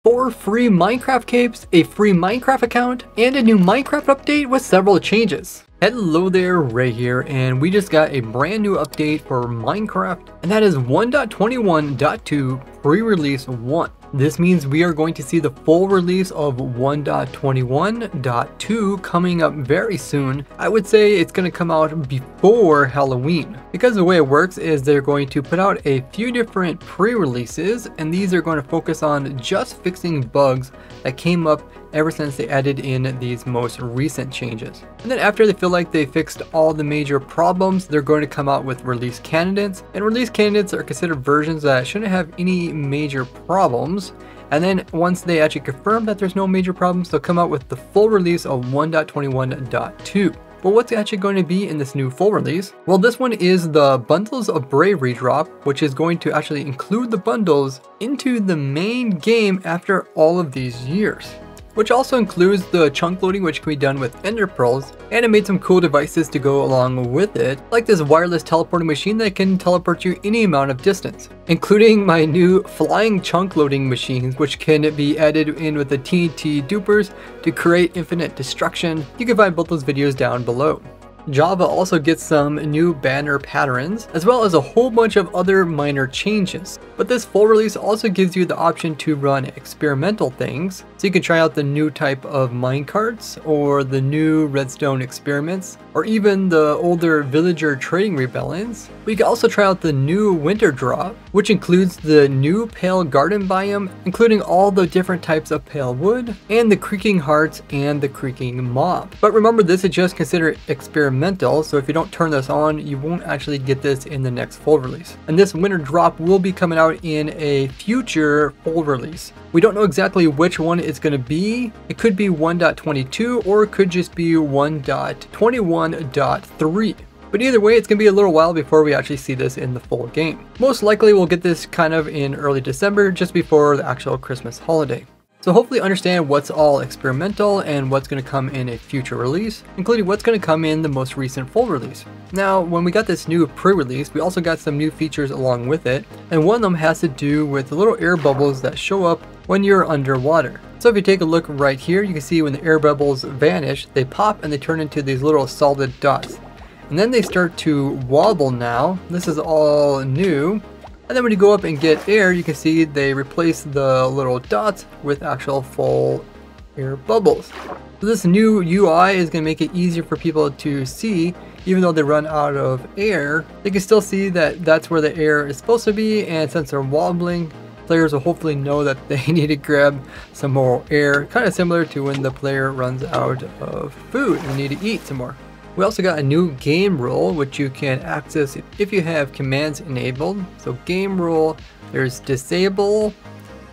4 free Minecraft capes, a free Minecraft account, and a new Minecraft update with several changes. Hello there, Ray here, and we just got a brand new update for Minecraft, and that is 1.21.2 pre-release 1. This means we are going to see the full release of 1.21.2 coming up very soon. I would say it's going to come out before Halloween, because the way it works is they're going to put out a few different pre-releases, and these are going to focus on just fixing bugs that came up ever since they added in these most recent changes. And then after they feel like they fixed all the major problems, they're going to come out with release candidates. And release candidates are considered versions that shouldn't have any major problems. And then once they actually confirm that there's no major problems, they'll come out with the full release of 1.21.2. But what's actually going to be in this new full release? Well, this one is the Bundles of Bravery drop, which is going to actually include the bundles into the main game after all of these years, which also includes the chunk loading, which can be done with ender pearls, and it made some cool devices to go along with it, like this wireless teleporting machine that can teleport you any amount of distance, including my new flying chunk loading machines, which can be added in with the TNT dupers to create infinite destruction. You can find both those videos down below. Java also gets some new banner patterns, as well as a whole bunch of other minor changes. But this full release also gives you the option to run experimental things, so you can try out the new type of minecarts, or the new redstone experiments, or even the older villager trading rebellions. But you can also try out the new winter drop, which includes the new pale garden biome, including all the different types of pale wood, and the creaking hearts and the creaking mob. But remember, this is just considered experimental, so if you don't turn this on, you won't actually get this in the next full release. And this winter drop will be coming out in a future full release. We don't know exactly which one it's going to be. It could be 1.22 or it could just be 1.21.3. But either way, it's going to be a little while before we actually see this in the full game. Most likely we'll get this kind of in early December, just before the actual Christmas holiday. So hopefully understand what's all experimental and what's going to come in a future release, including what's going to come in the most recent full release. Now, when we got this new pre-release, we also got some new features along with it, and one of them has to do with the little air bubbles that show up when you're underwater. So if you take a look right here, you can see when the air bubbles vanish, they pop and they turn into these little solid dots. And then they start to wobble now. This is all new. And then when you go up and get air, you can see they replace the little dots with actual full air bubbles. So this new UI is going to make it easier for people to see. Even though they run out of air, they can still see that that's where the air is supposed to be, and since they're wobbling, players will hopefully know that they need to grab some more air, kind of similar to when the player runs out of food and they need to eat some more. We also got a new game rule, which you can access if you have commands enabled. So game rule, there's disable.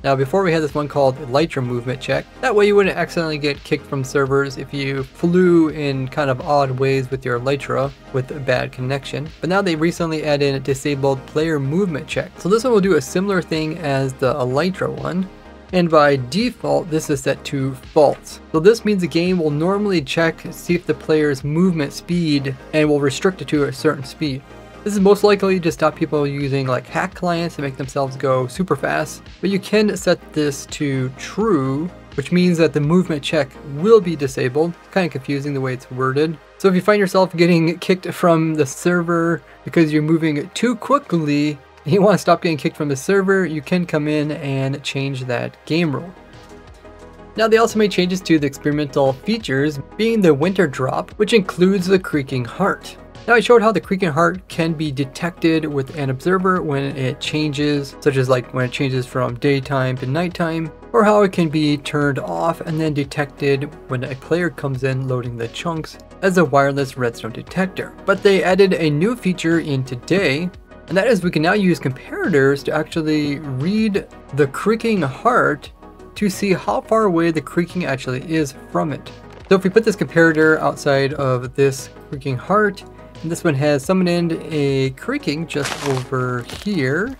Now before we had this one called Elytra movement check. That way you wouldn't accidentally get kicked from servers if you flew in kind of odd ways with your Elytra with a bad connection. But now they recently added a disabled player movement check. So this one will do a similar thing as the Elytra one. And by default, this is set to false. So this means the game will normally check, see if the player's movement speed, and will restrict it to a certain speed. This is most likely to stop people using like hack clients to make themselves go super fast, but you can set this to true, which means that the movement check will be disabled. It's kind of confusing the way it's worded. So if you find yourself getting kicked from the server because you're moving too quickly, and you want to stop getting kicked from the server, you can come in and change that game rule. Now they also made changes to the experimental features, being the winter drop, which includes the creaking heart. Now I showed how the creaking heart can be detected with an observer when it changes, such as like when it changes from daytime to nighttime, or how it can be turned off and then detected when a player comes in loading the chunks as a wireless redstone detector. But they added a new feature in today, and that is we can now use comparators to actually read the creaking heart to see how far away the creaking actually is from it. So if we put this comparator outside of this creaking heart, and this one has summoned in a creaking just over here,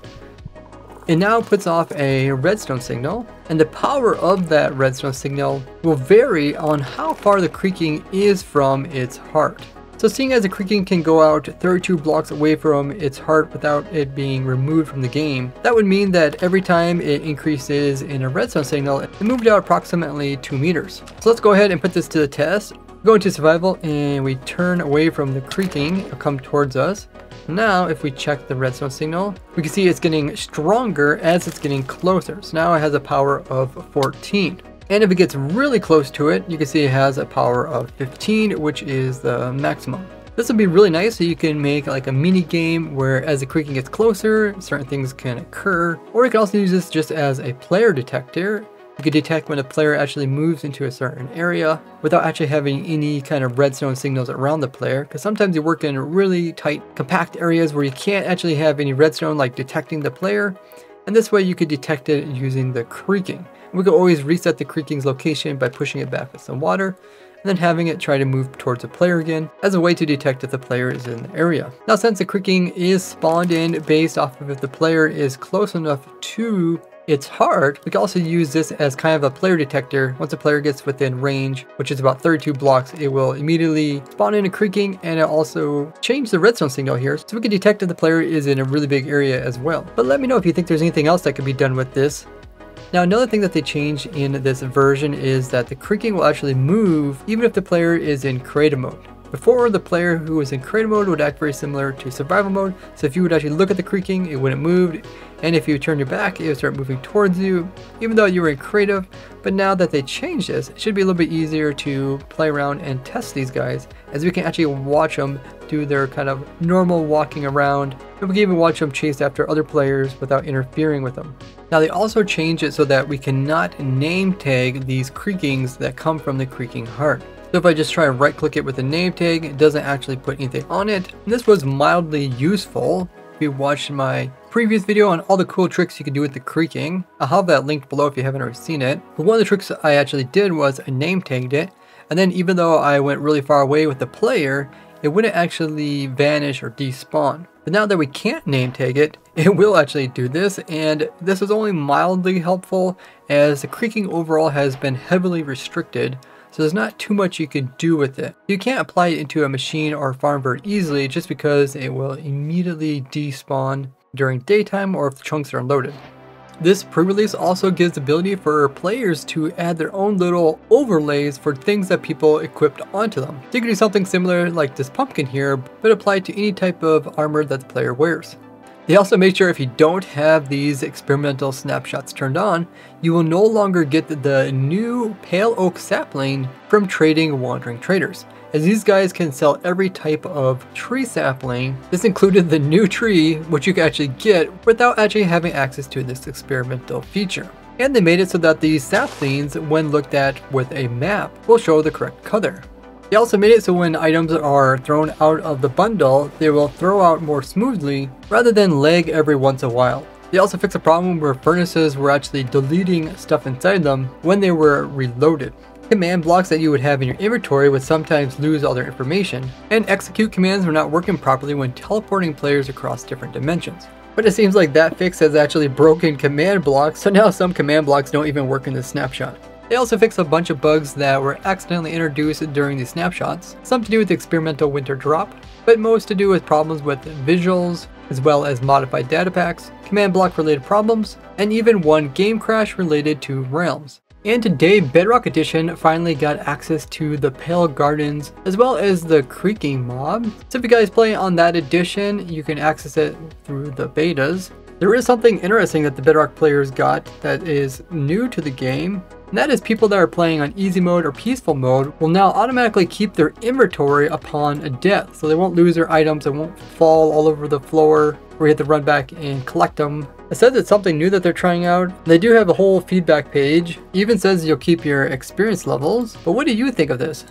it now puts off a redstone signal, and the power of that redstone signal will vary on how far the creaking is from its heart. So seeing as the creaking can go out 32 blocks away from its heart without it being removed from the game, that would mean that every time it increases in a redstone signal, it moved out approximately 2 meters. So let's go ahead and put this to the test. Go into survival and we turn away from the creaking. It'll come towards us. Now if we check the redstone signal, we can see it's getting stronger as it's getting closer. So now it has a power of 14. And if it gets really close to it, you can see it has a power of 15, which is the maximum. This would be really nice, so you can make like a mini game where as the creaking gets closer, certain things can occur. Or you can also use this just as a player detector. You can detect when a player actually moves into a certain area without actually having any kind of redstone signals around the player, because sometimes you work in really tight, compact areas where you can't actually have any redstone like detecting the player. And this way you could detect it using the creaking. We could always reset the creaking's location by pushing it back with some water, and then having it try to move towards the player again as a way to detect if the player is in the area. Now since the creaking is spawned in based off of if the player is close enough to its heart, we can also use this as kind of a player detector. Once a player gets within range, which is about 32 blocks, it will immediately spawn in a creaking, and it also change the redstone signal here, so we can detect if the player is in a really big area as well. But let me know if you think there's anything else that could be done with this. Now another thing that they changed in this version is that the creaking will actually move even if the player is in creative mode. Before, the player who was in creative mode would act very similar to survival mode, so if you would actually look at the creaking, it wouldn't move, and if you turn your back, it would start moving towards you, even though you were in creative. But now that they changed this, it should be a little bit easier to play around and test these guys, as we can actually watch them do their kind of normal walking around, and we can even watch them chase after other players without interfering with them. Now they also changed it so that we cannot name tag these creakings that come from the creaking heart. So if I just try and right click it with a name tag, it doesn't actually put anything on it. And this was mildly useful. If you watched my previous video on all the cool tricks you can do with the creaking, I'll have that linked below if you haven't already seen it. But one of the tricks I actually did was I name tagged it, and then even though I went really far away with the player, it wouldn't actually vanish or despawn. But now that we can't name tag it, it will actually do this, and this is only mildly helpful as the creaking overall has been heavily restricted. So there's not too much you can do with it. You can't apply it into a machine or farm very easily just because it will immediately despawn during daytime or if the chunks are unloaded. This pre-release also gives the ability for players to add their own little overlays for things that people equipped onto them. So you can do something similar like this pumpkin here, but apply it to any type of armor that the player wears. They also made sure if you don't have these experimental snapshots turned on, you will no longer get the new pale oak sapling from trading wandering traders, as these guys can sell every type of tree sapling. This included the new tree, which you can actually get without actually having access to this experimental feature. And they made it so that these saplings, when looked at with a map, will show the correct color. They also made it so when items are thrown out of the bundle, they will throw out more smoothly rather than lag every once in a while. They also fixed a problem where furnaces were actually deleting stuff inside them when they were reloaded. Command blocks that you would have in your inventory would sometimes lose all their information, and execute commands were not working properly when teleporting players across different dimensions. But it seems like that fix has actually broken command blocks, so now some command blocks don't even work in this snapshot. They also fixed a bunch of bugs that were accidentally introduced during these snapshots, some to do with the experimental winter drop, but most to do with problems with visuals, as well as modified data packs, command block related problems, and even one game crash related to realms. And today, Bedrock Edition finally got access to the Pale Gardens, as well as the Creaking mob. So if you guys play on that edition, you can access it through the betas. There is something interesting that the Bedrock players got that is new to the game, and that is people that are playing on easy mode or peaceful mode will now automatically keep their inventory upon a death. So they won't lose their items, they won't fall all over the floor, where you have to run back and collect them. It says it's something new that they're trying out. They do have a whole feedback page. It even says you'll keep your experience levels. But what do you think of this?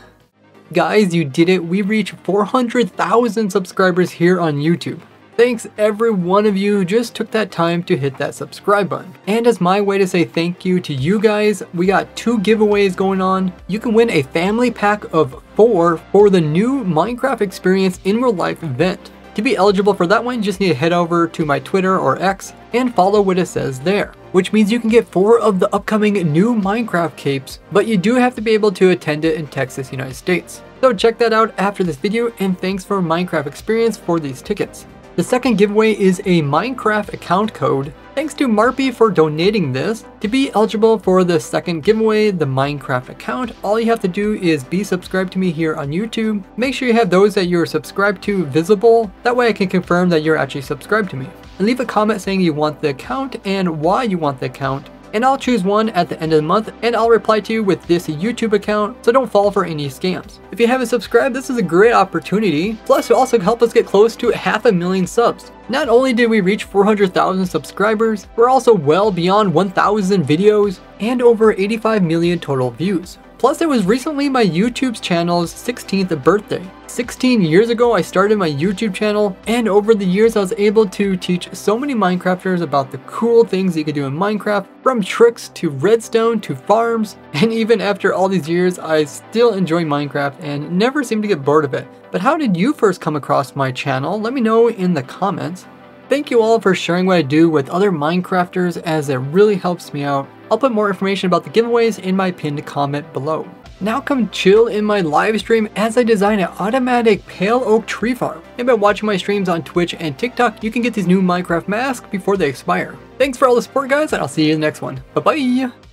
Guys, you did it. We reached 400,000 subscribers here on YouTube. Thanks every one of you who just took that time to hit that subscribe button. And as my way to say thank you to you guys, we got 2 giveaways going on. You can win a family pack of 4 for the new Minecraft Experience in Real Life event. To be eligible for that one, you just need to head over to my Twitter or X and follow what it says there, which means you can get 4 of the upcoming new Minecraft capes, but you do have to be able to attend it in Texas, United States. So check that out after this video, and thanks for Minecraft Experience for these tickets. The second giveaway is a Minecraft account code. Thanks to Marpy for donating this. To be eligible for the second giveaway, the Minecraft account, all you have to do is be subscribed to me here on YouTube. Make sure you have those that you're subscribed to visible. That way I can confirm that you're actually subscribed to me. And leave a comment saying you want the account and why you want the account. And I'll choose one at the end of the month, and I'll reply to you with this YouTube account, so don't fall for any scams. If you haven't subscribed, this is a great opportunity. Plus, it'll also help us get close to 500,000 subs. Not only did we reach 400,000 subscribers, we're also well beyond 1,000 videos and over 85 million total views. Plus, it was recently my YouTube channel's 16th birthday. 16 years ago, I started my YouTube channel, and over the years, I was able to teach so many Minecrafters about the cool things you can do in Minecraft, from tricks to redstone to farms. And even after all these years, I still enjoy Minecraft and never seem to get bored of it. But how did you first come across my channel? Let me know in the comments. Thank you all for sharing what I do with other Minecrafters, as it really helps me out. I'll put more information about the giveaways in my pinned comment below. Now come chill in my live stream as I design an automatic pale oak tree farm. And by watching my streams on Twitch and TikTok, you can get these new Minecraft masks before they expire. Thanks for all the support, guys, and I'll see you in the next one. Bye bye!